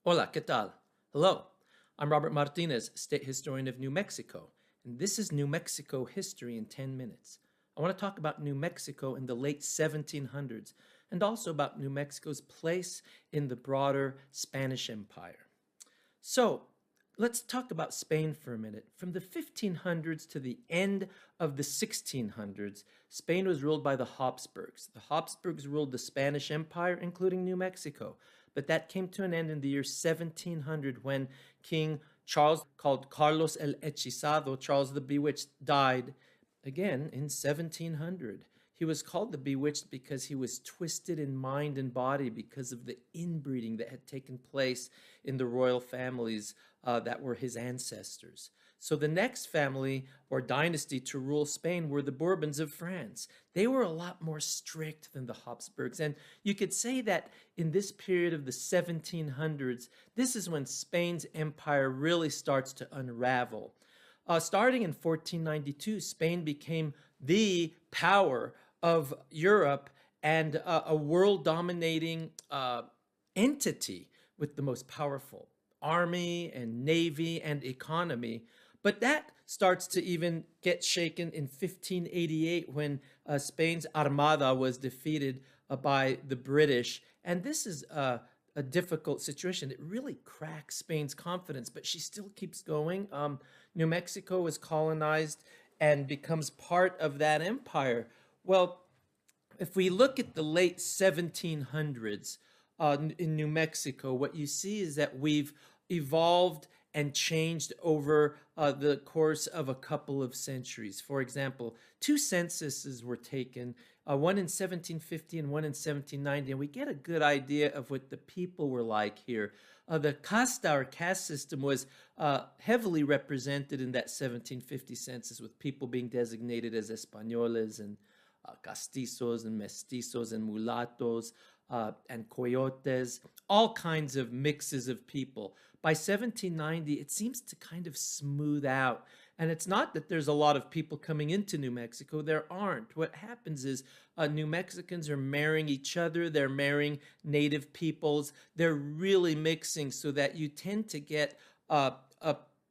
Hola, ¿qué tal? Hello, I'm Robert Martinez, State Historian of New Mexico, and this is New Mexico History in 10 minutes. I want to talk about New Mexico in the late 1700s and also about New Mexico's place in the broader Spanish Empire. So, let's talk about Spain for a minute. From the 1500s to the end of the 1600s, Spain was ruled by the Habsburgs. The Habsburgs ruled the Spanish Empire, including New Mexico. But that came to an end in the year 1700 when King Charles, called Carlos el Hechizado, Charles the Bewitched, died again in 1700. He was called the Bewitched because he was twisted in mind and body because of the inbreeding that had taken place in the royal families that were his ancestors. So the next family or dynasty to rule Spain were the Bourbons of France. They were a lot more strict than the Habsburgs. And you could say that in this period of the 1700s, this is when Spain's empire really starts to unravel. Starting in 1492, Spain became the power of Europe and a world dominating entity with the most powerful army and navy and economy. But that starts to even get shaken in 1588 when Spain's Armada was defeated by the British. And this is a difficult situation. It really cracks Spain's confidence, but she still keeps going. New Mexico is colonized and becomes part of that empire. Well, if we look at the late 1700s in New Mexico, what you see is that we've evolved and changed over the course of a couple of centuries. For example, two censuses were taken, one in 1750 and one in 1790, and we get a good idea of what the people were like here. The casta or caste system was heavily represented in that 1750 census, with people being designated as españoles and castizos and mestizos and mulattos and coyotes, all kinds of mixes of people. By 1790, it seems to kind of smooth out. And it's not that there's a lot of people coming into New Mexico. There aren't. What happens is New Mexicans are marrying each other. They're marrying native peoples. They're really mixing so that you tend to get a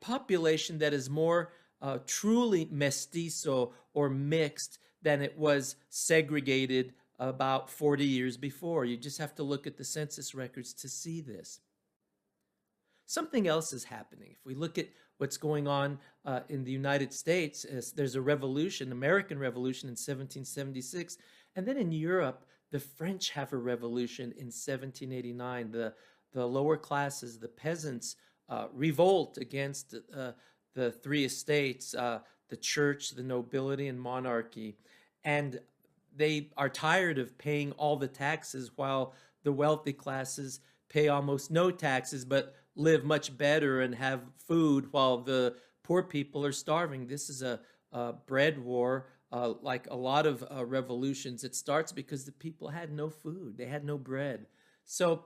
population that is more truly mestizo or mixed than it was segregated about 40 years before. You just have to look at the census records to see this. Something else is happening. If we look at what's going on in the United States, there's a revolution, American Revolution in 1776, and then in Europe, the French have a revolution in 1789. The lower classes, the peasants, revolt against the three estates, the church, the nobility, and monarchy. And they are tired of paying all the taxes while the wealthy classes pay almost no taxes but live much better and have food while the poor people are starving. This is a bread war. Like a lot of revolutions, it starts because the people had no food, they had no bread. So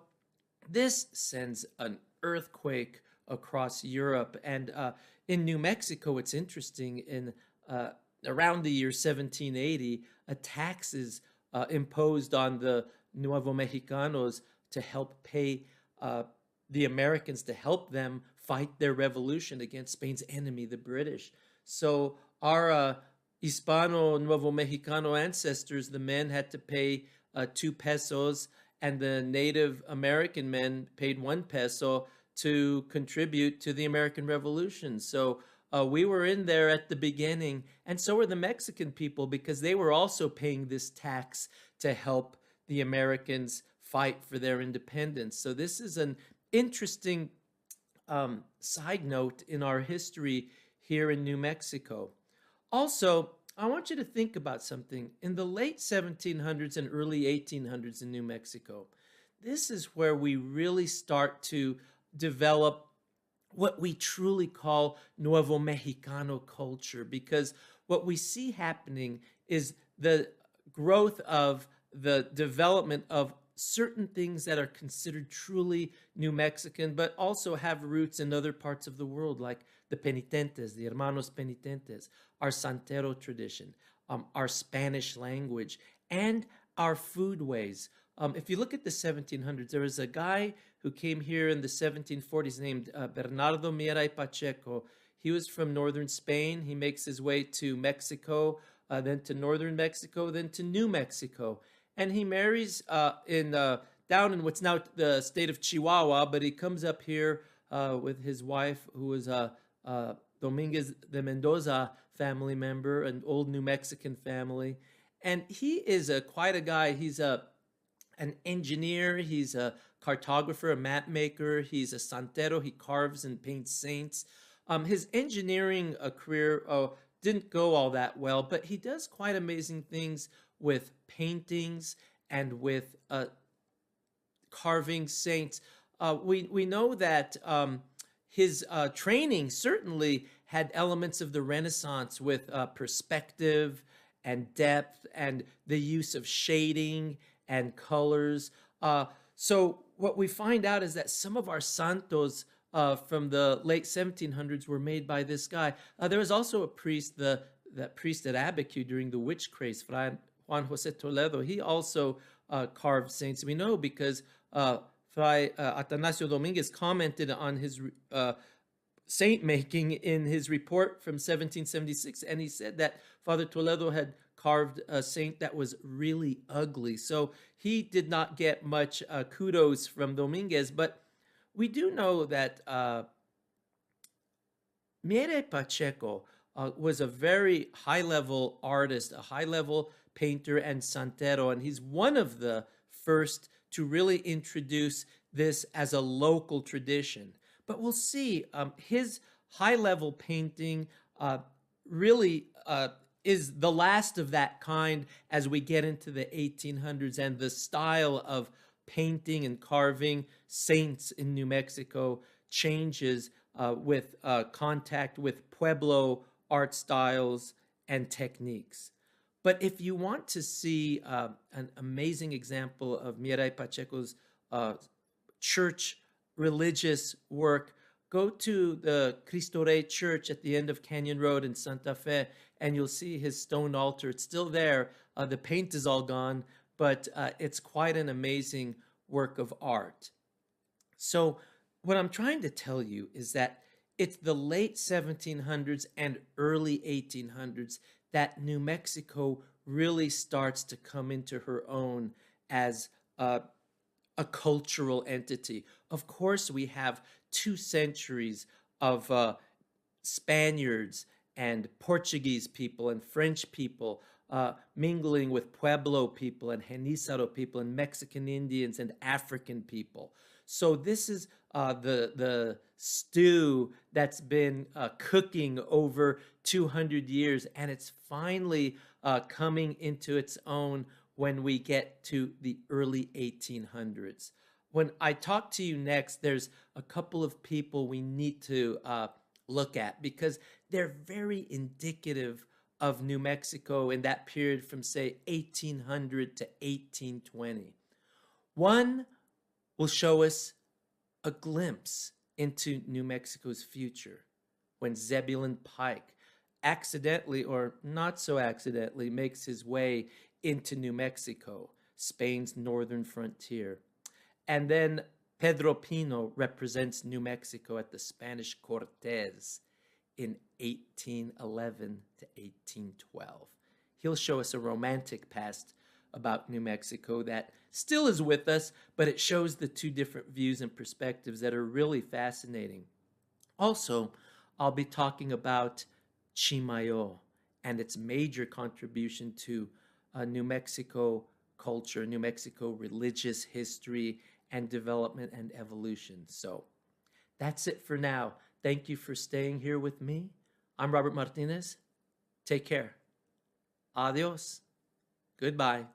this sends an earthquake across Europe. And in New Mexico, it's interesting, in around the year 1780, a tax is imposed on the Nuevo Mexicanos to help pay the Americans, to help them fight their revolution against Spain's enemy, the British. So our Hispano Nuevo Mexicano ancestors, the men had to pay 2 pesos, and the Native American men paid 1 peso to contribute to the American Revolution. So we were in there at the beginning, and so were the Mexican people, because they were also paying this tax to help the Americans fight for their independence. So this is an interesting side note in our history here in New Mexico. Also, I want you to think about something. In the late 1700s and early 1800s in New Mexico, this is where we really start to develop what we truly call Nuevo Mexicano culture, because what we see happening is the growth of the development of certain things that are considered truly New Mexican, but also have roots in other parts of the world, like the penitentes, the hermanos penitentes, our santero tradition, our Spanish language, and our foodways. If you look at the 1700s, there was a guy who came here in the 1740s named Bernardo Miera y Pacheco. He was from northern Spain. He makes his way to Mexico, then to northern Mexico, then to New Mexico. And he marries down in what's now the state of Chihuahua, but he comes up here with his wife, who was a Dominguez de Mendoza family member, an old New Mexican family. And he is quite a guy. He's an engineer, he's a cartographer, a map maker, he's a santero, he carves and paints saints. His engineering career didn't go all that well, but he does quite amazing things with paintings and with carving saints. We know that his training certainly had elements of the Renaissance with perspective and depth and the use of shading and colors. So what we find out is that some of our santos from the late 1700s were made by this guy. There was also a priest, that priest at Abiquiu during the witch craze, Fray Juan José Toledo. He also carved saints. We know because Fray Atanasio Dominguez commented on his saint making in his report from 1776, and he said that Father Toledo had carved a saint that was really ugly. So he did not get much kudos from Dominguez, but we do know that Miera y Pacheco was a very high-level artist, a high-level painter and santero, and he's one of the first to really introduce this as a local tradition. But we'll see, his high-level painting really is the last of that kind as we get into the 1800s, and the style of painting and carving saints in New Mexico changes with contact with Pueblo art styles and techniques. But if you want to see an amazing example of Miera y Pacheco's church religious work, go to the Cristo Rey Church at the end of Canyon Road in Santa Fe, and you'll see his stone altar. It's still there. The paint is all gone, but it's quite an amazing work of art. So what I'm trying to tell you is that it's the late 1700s and early 1800s that New Mexico really starts to come into her own as a cultural entity. Of course, we have 2 centuries of Spaniards and Portuguese people and French people mingling with Pueblo people and Genízaro people and Mexican Indians and African people. So this is the stew that's been cooking over 200 years, and it's finally coming into its own when we get to the early 1800s. When I talk to you next, there's a couple of people we need to look at because they're very indicative of New Mexico in that period from, say, 1800 to 1820. One will show us a glimpse into New Mexico's future when Zebulon Pike accidentally or not so accidentally makes his way into New Mexico, Spain's northern frontier. And then Pedro Pino represents New Mexico at the Spanish Cortes in 1811 to 1812. He'll show us a romantic past about New Mexico that still is with us, but it shows the 2 different views and perspectives that are really fascinating. Also, I'll be talking about Chimayo and its major contribution to New Mexico culture, New Mexico religious history and development and evolution. So that's it for now. Thank you for staying here with me. I'm Robert Martinez. Take care. Adios. Goodbye.